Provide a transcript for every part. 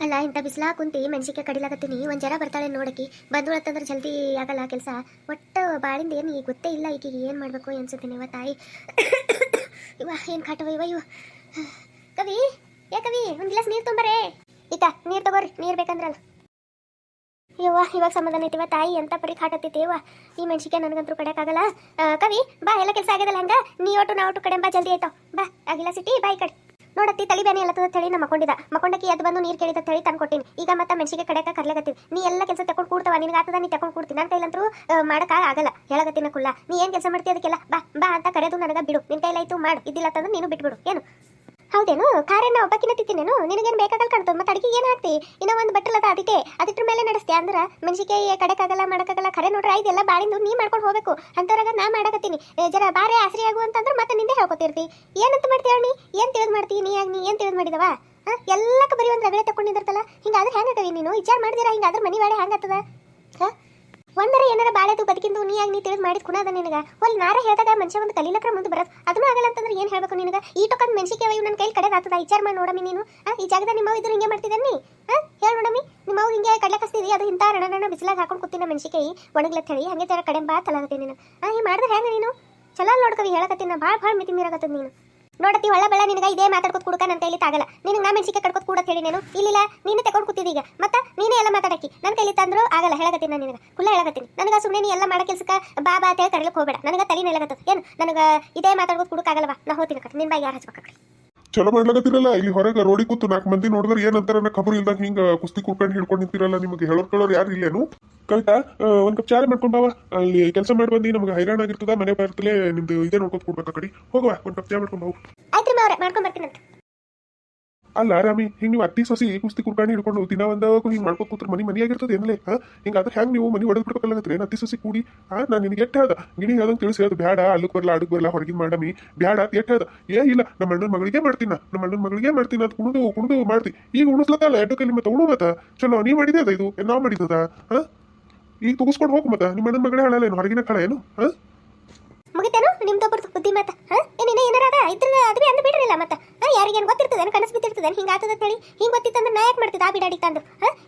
ಅಲ್ಲ ಇಂಥ ಬಿಸಿಲಾ ಕುಂತಿ ಮೆಣಸಿನ್ಕಾಯಿ ಕಡಿಲಾಕತ್ತೀನಿ ಒಂದು ಜರ ಬರ್ತಾಳೆ ನೋಡಕಿ ಬಂದಳತ್ತಂದ್ರೆ ಜಲ್ದಿ ಆಗಲ್ಲ ಕೆಲಸ ಒಟ್ಟು ಬಾಳಿಂದ ಏನು ಈಗ ಗೊತ್ತೇ ಇಲ್ಲ ಈಕಿಗೆ ಏನು ಮಾಡಬೇಕು ಅನ್ಸುತ್ತೀನಿ ಇವ ತಾಯಿ ಇವ ಏನು ಕಾಟವ ಇವ ಇವ ಕವಿ ಕವಿ ಒಂದು ಗ್ಲಾಸ್ ನೀರು ತುಂಬರೇ ಈತ ನೀರು ತಗೋರಿ ನೀರು ಬೇಕಂದ್ರಲ್ಲ ಯವ್ವ ಇವಾಗ ಸಮಾಧಾನ ಐತಿವ ತಾಯಿ ಎಂತ ಪರಿ ಕಾಟತ್ತೈತಿ ಈ ಮೆಣಸಿನ್ಕಾಯಿ ನನಗಂತೂ ಕಡೆಯಕ್ಕಾಗಲ್ಲ ಕವಿ ಬಾ ಎಲ್ಲ ಕೆಲಸ ಆಗ್ಯದಲ್ಲ ಹಂಗ ನೀ ಒಟ್ಟು ನಾ ಒಟ್ಟು ಕಡೆ ಬಾ ಜಲ್ದಿ ಆಯ್ತಾವ ಬಾ ಆಗಿಲ್ಲ ಸಿಟಿ ಬಾ ಈ ಕಡೆ ನೋಡತ್ತಿ ತಳಿ ಬೇನೆ ಎಲ್ಲ ತಳಿ ನಾ ಮಕ್ಕೊಂಡಕ್ಕೆ ಅದು ಬಂದು ನೀರು ಕೇಳಿದ ತಳಿ ತಂದು ಕೊಟ್ಟಿನಿ ಈಗ ಮತ್ತೆ ಮೆಣಸಿಗೆ ಕಡೆಕ ಕರ್ಲಾಗತ್ತೀವಿ ನೀ ಎಲ್ಲ ಕೆಲಸ ತಗೊಂಡು ಕೂಡ್ತವ ನಿನಗೆ ಆತದ ನೀ ತಗೊಂಡು ಕೂಡ್ತೀನಿ ನನ್ನ ಕೈಲಂತರೂ ಮಾಡಕ ಆಗಲ್ಲ ಹೇಳಗತ್ತಿನ ಕುಲ್ಲ ನೀ ಏನು ಕೆಲಸ ಮಾಡ್ತೀಯ ಅದಕ್ಕೆಲ್ಲ ಬಾ ಬಾ ಅಂತ ಕರೆದು ನನಗೆ ಬಿಡು ನಿನ್ನ ಕೈಲಾಯ್ತು ಮಾಡು ಇದ್ದಿಲ್ಲ ಅಂತಂದ್ರೆ ನೀನು ಬಿಟ್ಬಿಡು ಏನು ಹೌದೇನು ಕಾರನ್ನ ಒಬ್ಬಕಿನ ತಿಂತೀನೇನು ನಿನಗೇನು ಬೇಕಾಗಲ್ಲ ಕಾಣ್ತದೆ ಮತ್ತೆ ಅಡಿಗೆ ಏನು ಹಾಕ್ತಿ ಇನ್ನೂ ಒಂದು ಬಟ್ಟಲದ ಅದಕ್ಕೆ ಅದಿಟ್ರ ಮೇಲೆ ನಡೆಸ್ತೀಯ ಅಂದ್ರೆ ಮೆಣಸಿಕಾಯಿ ಕಡೆಕ್ಕಾಗಲ್ಲ ಮಾಡೋಕ್ಕಾಗಲ್ಲ ಕರೆ ನೋಡ್ರಿ ಇದೆಲ್ಲ ಬಾಳಿಂದು ನೀ ಮಾಡ್ಕೊಂಡು ಹೋಗಬೇಕು ಅಂತರಾಗ ನಾ ಮಾಡಕತ್ತೀನಿ ಜರ ಬಾರೆ ಆಸರಿ ಆಗು ಅಂತಂದ್ರೆ ಮತ್ತೆ ನಿಂದೆ ಹೇಳ್ಕೊತಿರ್ತಿ ಏನಂತ ಮಾಡ್ತೀಯ ನೀ ಏನು ತಿಳಿದು ಮಾಡ್ತೀವಿ ನೀ ಏನು ತಿಳಿದು ಮಾಡಿದವ ಎಲ್ಲಕ್ಕೆ ಬರೀ ಒಂದು ರಗಳೆ ತಗೊಂಡಿರ್ತಲ್ಲ ಹಿಂಗಾದ್ರೆ ಹೆಂಗಾಗವಿ ನೀನು ವಿಚಾರ ಮಾಡಿದಿರ ಹಿಂಗಾದ್ರೆ ಮನೆ ಬಾಳೆ ಹೆಂಗಾಗ್ತದ ಒಂದರ ಏನಾರ ಬಾಳೆದು ಬದುಕಿಂದು ನೀ ತಿಳಿದು ಮಾಡಿದ್ ಕುಣದ ನಿನಗ ಒಂದು ನಾರ ಹೇಳಿದಾಗ ಮನುಷ್ಯ ಒಂದು ಕಲೀಲಕ್ರ ಮುಂದೆ ಬರೋದು ಅದನ್ನೂ ಆಗಲ್ಲ ಅಂತಂದ್ರೆ ಏನು ಹೇಳ್ಬೇಕು ನಿನಗೆ ಈ ಟೊಕ್ಕಂದು ಮೆಣಸಿನ್ಕಾಯಿ ನನ್ನ ಕೈಲಿ ಕಡೆ ಆಗ್ತದ ವಿಚಾರ ಮಾಡಿ ನೋಡಮ್ಮಿ ನೀನು ಈ ಜಾಗದ ನಿಮ್ಮವ್ ಇದ್ರು ಹಿಂಗೆ ಮಾಡ್ತಿದ್ದೆ ಹೇಳಿ ನೋಡಮ್ಮಿ ನಿಮ್ಮವ್ ಹಿಂಗೆ ಕಡ್ಲೆ ಕಸ್ತಿದಿ ಅದು ಇಂಥ ರಣ ಬಿಸಿಲಾಗ ಹಾಕೊಂಡು ಕೂತಿನ ಮೆಣಸಿನ್ಕಾಯಿ ಒಣಗ್ಲತ್ ಹೇಳಿ ಹಂಗೆ ತರ ಕಡೆ ಬಾ ತಲಾಗತ್ತೆ ನೀನು ಈ ಮಾಡಿದ್ರೆ ಹೆಂಗೆ ನೀನು ಚಲೋ ನೋಡ್ಕವಿ ಹೇಳಕತ್ತೀನಿ ಭಾಳ ಮಿತಿ ಮೀರಾಗತ್ತದ ನೀನು ನೋಡತ್ತಿ ಒಳ್ಳೆ ಬೆಳ ನಿನಗೆ ಇದೇ ಮಾತಾಡ್ಕೊತ ಕುಡ್ಕ ನನ್ನ ಕೈಲಿ ತಾಗಲ್ಲ ನಿನಗೆ ನಾ ಮೆಣಸಿನ್ಕಾಯಿ ಕಡ್ಕೊತ ಕೂಡತ್ ಹೇಳಿ ನೀನು ಇಲ್ಲ ನೀನು ತಗೊಂಡು ಕೂತಿದ್ದೀಗ ಈಗ ಮತ್ತೆ ನೀನೇ ಎಲ್ಲ ಮಾತಾಡಕಿ ನನ್ನ ಕೈಲಿ ತಂದ್ರು ಆಗಲ್ಲ ಹೇಳಕತ್ತೀನಿ ನಾನು ನಿನಗೆ ಕುಲ್ಲ ಹೇಳಕತ್ತೀನಿ ನನಗೆ ಸುಮ್ಮನೆ ನೀ ಎಲ್ಲ ಮಾಡೋ ಕೆಲಸಕ್ಕೆ ಬಾ ಅಂತ ಹೇಳಿ ಕರೀಲಕ್ಕೆ ಹೋಗಬೇಡ ನನಗೆ ತಲೆ ನೆಲಗತ್ತದ ಏನು ನನಗೆ ಇದೇ ಮಾತಾಡ್ಕೊತ ಕುಡಕ್ಕಾಗಲ್ಲವಾ ನಾ ಹೋಗ್ತೀನಿ ಕಟ್ಟಿ ನಿನ್ನ ಬಾಯಿ ಯಾರು ಹಚ್ಬೇಕಾಗ್ರಿ ಚಲೋ ಮಾಡ್ಲಾಗತ್ತಿರಲ್ಲ ಇಲ್ಲಿ ಹೊರಗೆ ರೋಡಿ ಕೂತು 4 ಮಂದಿ ನೋಡಿದ್ರೆ ಏನಂತಾರ ಖಬರ್ ಇಲ್ದಾಗ ಹಿಂಗ ಕುಸ್ತಿ ಕುಡ್ಕೊಂಡು ಹಿಡ್ಕೊಂಡು ನಿಂತಿರಲ್ಲ ನಿಮಗೆ ಹೇಳೋರು ಯಾರು ಇಲ್ಲೇನು ಕವಿತಾ ಒಂದ್ ಕಪ್ ಚಾರ ಮಾಡ್ಕೊಂಡ್ ಬಾವ ಅಲ್ಲಿ ಕೆಲಸ ಮಾಡಿ ಬಂದು ನಮ್ಗೆ ಹೈರಾಣ ಆಗಿರ್ತದ ಮನೆ ಬರ್ತಲೇ ನಿಮ್ದು ಇದೇ ನೋಡ್ಕೊತ ಕೊಡ್ಬೇಕ ಕಡಿ ಹೋಗುವ ಒಂದ್ ಕಪ್ ಚಾ ಮಾಡ್ಕೊಂಡ್ ಬಾವು ಮಾಡ್ಕೊಂಡ್ ಬರ್ತೀನಂತ ಅಲ್ಲ ರಾಮಿ ಹಿಂಗ್ ನೀವು ಅತ್ತಿ ಸೊಸಿ ಕುಸ್ತಿ ಕುಡ್ಕೊಂಡು ಹಿಡ್ಕೊಂಡು ದಿನ ಒಂದಾಗ ಹಿಂಗ್ ಮಾಡ್ಕೊತ ಕೂತ್ರ ಮನಿ ಆಗಿರ್ತದೆ ಏನ್ಲೇ ಹಿಂಗಾದ್ರೆ ಹೆಂಗ್ ನೀವು ಮನಿ ಹೊಡೆದ್ ಬಿಡ್ಬೇಕಲ್ಲತ್ರಿ ಅತ್ತಿ ಸೊಸಿ ಕೂಡಿ ನಾನು ನಿನಗೆ ಎಟ್ಟ ಹೇಳ್ದ ಗಿಣಿ ಹೇಳ್ದಂಗೆ ತಿಳಿಸಿ ಹೇಳ್ದು ಬ್ಯಾಡ ಅಲ್ಲಕ್ ಬರಲ್ಲ ಹೊರಗಿನ ಮಾಡಮಿ ಬ್ಯಾಡ ಅಂತ ಎಟ್ಟ ಹೇಳ್ದ ಇಲ್ಲ ನಮ್ಮ ಅಣ್ಣನ ಮಗಳಿಗೆ ಮಾಡ್ತೀನ ಅಂತ ಕುಣಿದು ಮಾಡ್ತಿ ಈಗ ಉಣಿಸ್ಲತ್ತಲ್ಲ ಎಡ್ಡು ಕೈಲಿ ಮತ್ತೆ ಉಣು ಮತ್ತ ಚಲೋ ನೀ ಮಾಡಿದೆ ಅದ ಇದು ನಾವ್ ಮಾಡಿದದ ಈಗ ತುಗಿಸ್ಕೊಂಡು ಹೋಗು ಮತ್ತ ನಿಮ್ಮ ಅಣ್ಣನ ಮಗಳೇ ಹಾಳಲ್ಲ ಏನು ಹೊರಗಿನ ಕಳ ಏನು ಮುಗಿತೇನು ನಿಮ್ದೊಬ್ಬರು ಬುದ್ಧಿ ಮತ್ತ ಏನೇನ ಏನಾರದ ಇದ್ರ ಅದು ಅಂದ್ ಬಿಡ್ರಿಲ್ಲ ಮತ್ತ ಯಾರಿಗೇನು ಗೊತ್ತಿರ್ತದೆ ಕನಸು ಬಿದ್ದಿರ್ತದೆ ಹಿಂಗೆ ಆಗ್ತದ ಹೇಳಿ ಹಿಂಗೆ ಗೊತ್ತಿತ್ತಂದ್ರೆ ನಾ ಯಾಕೆ ಮಾಡ್ತಿದ್ದ ಆ ಬಿಡಾಡಿ ತಂದು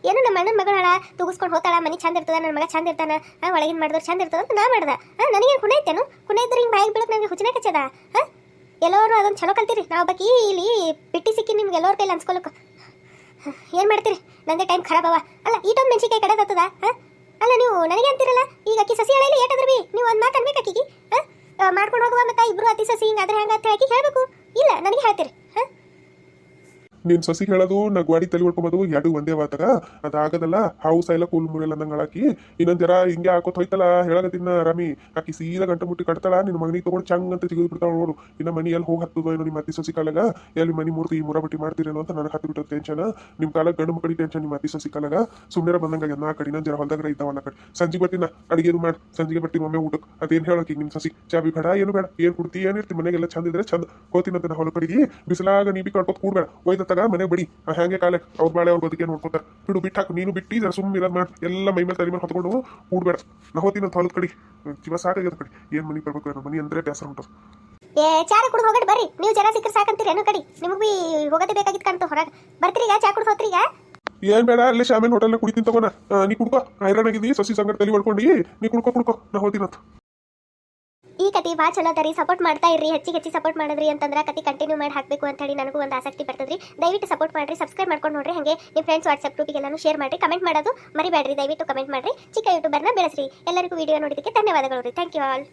ಏನು ನಮ್ಮ ಅಣ್ಣನ ಮಗಳ ತುಗಿಸ್ಕೊಂಡು ಹೋಗ್ತಾಳ ಮನೆ ಚಂದ ಇರ್ತದ ನನ್ನ ಮಗ ಚಂದ ಇರ್ತಾನ ಒಳಗಿನ ಮಾಡಿದ್ರೆ ಚಂದ ಇರ್ತದ ಅಂತ ನಾ ಮಾಡ್ದ ನನಗೇನು ಕುಣ ಐತೇನು ಕುಣ ಇದ್ರೆ ಹಿಂಗೆ ಬಾಯಿಗೆ ಬೀಳಕ್ಕೆ ನನಗೆ ಹುಚ್ಚನೆ ಕಚ್ಚದ ಎಲ್ಲರೂ ಅದೊಂದು ಚಲೋ ಕಲ್ತೀರಿ ನಾವು ಬಕ್ಕಿ ಇಲ್ಲಿ ಬಿಟ್ಟಿ ಸಿಕ್ಕಿ ನಿಮ್ಗೆ ಎಲ್ಲರ ಕೈಲಿ ಅನ್ಸ್ಕೊಳಕ್ಕೆ ಏನು ಮಾಡ್ತೀರಿ ನಂದೇ ಟೈಮ್ ಖರಾಬವ ಅಲ್ಲ ಈಟೊಂದು ಮೆಣಸಿನ್ಕಾಯಿ ಕಡೆದತ್ತದ ಅಲ್ಲ ನೀವು ನನಗೆ ಅಂತಿರಲ್ಲ ಈಗ ಅಕ್ಕಿ ಸಸಿ ಹೇಳಿ ಏಟಾದ್ರೂ ಬಿ ನೀವು ಒಂದು ಮಾತು ಅನ್ಬೇಕು ಅಕ್ಕಿಗೆ ಮಾಡ್ಕೊಂಡು ಹೋಗುವ ಮತ್ತೆ ಇಬ್ರು ಅತಿ ಸಸಿ ಹಿಂಗಾದ್ರೆ ಹಂಗ ಅಂತ ಹೇಳಿ ಹೇಳ್ಬೇಕು ಇಲ್ಲ ನನಗೆ ಹೇಳ್ತೀರಿ ನೀನ್ ಸಸಿ ಹೇಳೋದು ನಾ ಗಾಡಿ ತಲೆ ಹೊಡ್ಕೊಂಬೋದು ಎರಡು ಒಂದೇ ವಾತಾಗ ಅದಾಗದಲ್ಲ ಹಾವು ಸಾಯಿಲ್ಲ ಕೂಲ್ ಮುರಿಯಲ್ಲ ಅಂದಂಗೆ ಹಾಕಿ ಇನ್ನೊಂದ್ ಜರ ಹಿಂಗೆ ಹಾಕೋತ್ ಹೋಯ್ತಲ್ಲ ಹೇಳಕತ್ತಿನ ರಾಮಿ ಆಕಿ ಸೀದಾ ಗಂಟೆ ಮುಟ್ಟಿ ಕಟ್ತಾಳ ನಿನ್ನ ಮಗನಿಗೆ ತಗೊಂಡು ಚಂಗ್ ಅಂತ ತೆಗೆದು ಬಿಡ್ತಾವ ನೋಡು ಇನ್ನ ಮನಿ ಎಲ್ಲಿ ಹೋಗಿ ಹತ್ತದೋ ಏನೋ ನಿಮ್ಮ ಅತಿ ಸಸಿ ಕಾಲಾಗ ಎಲ್ಲಿ ಮನಿ ಮೂರ್ತಿ ಈ ಮುರಾಬಟ್ಟಿ ಮಾಡ್ತೀರೇನೋ ಅಂತ ನನಗೆ ಹತ್ತಿ ಬಿಟ್ಟದ ಟೆನ್ಷನ್ ನಿಮ್ಮ ಕಾಲ ಗಂಡು ಮಕ್ಕಳಿಗೆ ಟೆನ್ಷನ್ ನಿಮ್ಮ ಅತಿ ಸಸಿ ಕಾಲಾಗ ಸುಮ್ಮನೆ ಬಂದಂಗ ನಾ ಕಡೆ ಇನ್ನೊಂದ್ ಜರ ಹೊಲ್ದಾಗ ಇದ್ದಾವಲ್ಲ ಕಡೆ ಸಂಜೆ ಬರ್ತೀನ ಅಡಿಗೆದು ಮಾಡಿ ಸಂಜೆಗೆ ಬರ್ತೀನಿ ಒಮ್ಮೆ ಊಟಕ್ಕೆ ಅದೇನು ಹೇಳಕ್ಕೆ ನಿಮ್ಮ ಸಸಿ ಚಾಬಿ ಬೇಡ ಏನು ಬೇಡ ಏನು ಕುಡ್ತಿ ಏನಿರ್ತಿ ಮನೆಗೆಲ್ಲ ಚಂದ ಇದ್ರೆ ಚಂದ ಹೋಗ್ತೀನಂತ ನಾ ಹೊಲ ಕಡೆಗೆ ಬಿಸಿಲಾಗ ನೀ ಬಿ ಕಳ್ಕೊತ್ ಕೂಡ್ಬೇಡ ಒಯ್ದತ್ತಾಗ ಮನೆ ಬಡಿ ಹ್ಯಾಂಗೆ ಕಾಲಕ್ಕೆ ಅವ್ರ ಬಾಳೆ ಅವ್ರ ಬದುಕೇ ನೋಡ್ಕೋತಾರೆ ಬಿಟ್ಟು ಹಾಕು ನೀನು ಬಿಟ್ಟು ಜರ ಸುಮ್ಮನೆ ಇರೋದು ಮಾಡಿ ಎಲ್ಲ ಮೈ ಮೇಲೆ ತಲೆ ಮೇಲೆ ಹೊತ್ಕೊಂಡು ಕೂಡ್ಬೇಡ ನಾ ಹೋಗ್ತೀನಿ ಅಂತ ಹೊಲದ ಕಡೆ ಜೀವ ಸಾಕಾಗ್ಯದ ಕಡೆ ಏನು ಮನೆ ಬರ್ಬೇಕು ಏನೋ ಮನಿ ಅಂದ್ರೆ ಬೇಸರ ಉಂಟು ಚಾರ ಕುಡ್ದು ಹೋಗಟ್ ಬರ್ರಿ ನೀವು ಜರ ಸಿಕ್ಕರೆ ಸಾಕಂತೀರಿ ಏನೋ ಕಡಿ ನಿಮಗೆ ಬಿ ಹೋಗೋದೇ ಬೇಕಾಗಿತ್ತು ಕಾಣ್ತು ಹೊರಗೆ ಬರ್ತೀರಿ ಈಗ ಚಾ ಕುಡ್ದು ಹೋತ್ರಿ ಈಗ ಏನ್ ಬೇಡ ಅಲ್ಲೇ ಶಾಮೇಲೆ ಹೋಟೆಲ್ ಕುಡಿತೀನಿ ತಗೋಣ ನೀ ಕುಡ್ಕೋ ಹೈರಾಣಾಗಿದ್ದಿ ಸಸಿ ಸಂಗಡ ತಲೆ ಹೊಡ್ಕೊಂಡು ನೀ ಕುಡ್ಕೋ ನಾ ಹೋಗ್ತೀನಂತ ಈ ಕತಿ ಭಾಳ ಚಲೋ ಅದರಿ ಸಪೋರ್ಟ್ ಮಾಡ್ತಾ ಇರ್ರಿ ಹೆಚ್ಚಿಗೆ ಸಪೋರ್ಟ್ ಮಾಡಿದ್ರಿ ಅಂತಂದ್ರೆ ಕತಿ ಕಂಟಿನ್ಯೂ ಮಾಡಿ ಹಾಕಬೇಕು ಅಂತ ಹೇಳಿ ನನಗೂ ಒಂದು ಆಸಕ್ತಿ ಬರ್ತದ್ರಿ ದಯವಿಟ್ಟು ಸಪೋರ್ಟ್ ಮಾಡ್ರಿ ಸಬ್ಸ್ಕ್ರೈಬ್ ಮಾಡ್ಕೊಂಡು ನೋಡ್ರಿ ಹಾಗೆ ನಿಮ್ಮ ಫ್ರೆಂಡ್ಸ್ ವಾಟ್ಸ್ಆಪ್ ಗ್ರೂಪಿಗೆಲ್ಲಾನು ಶೇರ್ ಮಾಡ್ರಿ ಕಮೆಂಟ್ ಮಾಡೋದು ಮರಿಬೇಡ್ರಿ ದಯವಿಟ್ಟು ಕಮೆಂಟ್ ಮಾಡ್ರಿ ಚಿಕ್ಕ ಯೂಟ್ಯೂಬರ್ನ ಬೆಳೆಸ್ರಿ ಎಲ್ಲರಿಗೂ ವಿಡಿಯೋ ನೋಡಿದ್ದಕ್ಕೆ ಧನ್ಯವಾದಗಳು ರೀ ಥ್ಯಾಂಕ್ ಯು ಆಲ್